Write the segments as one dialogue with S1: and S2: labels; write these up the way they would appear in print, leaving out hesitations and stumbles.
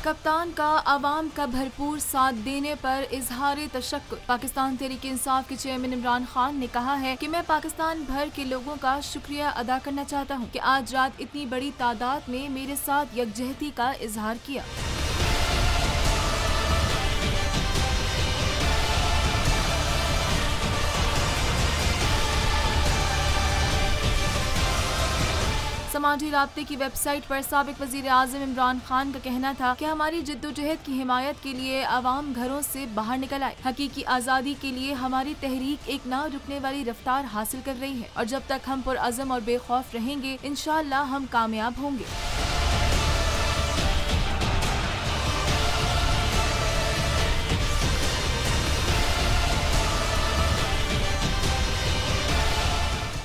S1: कप्तान का आवाम का भरपूर साथ देने पर इजहार तशक्कुर। पाकिस्तान तहरीक इंसाफ के चेयरमैन इमरान खान ने कहा है कि मैं पाकिस्तान भर के लोगों का शुक्रिया अदा करना चाहता हूं कि आज रात इतनी बड़ी तादाद में मेरे साथ यकजहती का इजहार किया। समाजी राब्ते की वेबसाइट पर साबिक वजीर आज़म इमरान खान का कहना था कि हमारी जिद्दोजहद की हिमायत के लिए आवाम घरों से बाहर निकल आए। हकीकी आज़ादी के लिए हमारी तहरीक एक ना रुकने वाली रफ्तार हासिल कर रही है और जब तक हम पुरअज़म और बेखौफ रहेंगे इंशाअल्लाह हम कामयाब होंगे।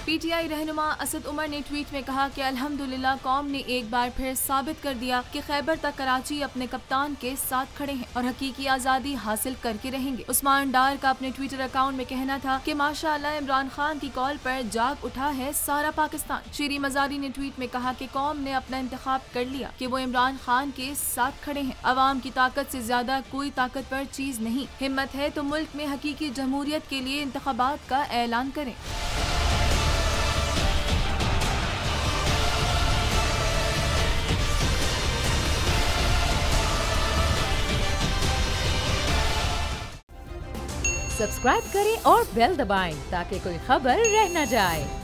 S1: पीटीआई रहनुमा असद उमर ने ट्वीट में कहा कि अल्हम्दुलिल्लाह कौम ने एक बार फिर साबित कर दिया कि खैबर तक कराची अपने कप्तान के साथ खड़े हैं और हकीकी आज़ादी हासिल करके रहेंगे। उस्मान डार का अपने ट्विटर अकाउंट में कहना था कि माशाअल्लाह इमरान खान की कॉल पर जाग उठा है सारा पाकिस्तान। शीरी मजारी ने ट्वीट में कहा कि कौम ने अपना इंतखाब कर लिया कि वो इमरान खान के साथ खड़े हैं। अवाम की ताकत से ज्यादा कोई ताकतवर चीज नहीं। हिम्मत है तो मुल्क में हकीकी जमहूरियत के लिए इंतखाबात का ऐलान करें।
S2: सब्सक्राइब करें और बेल दबाएं ताकि कोई खबर रह न जाए।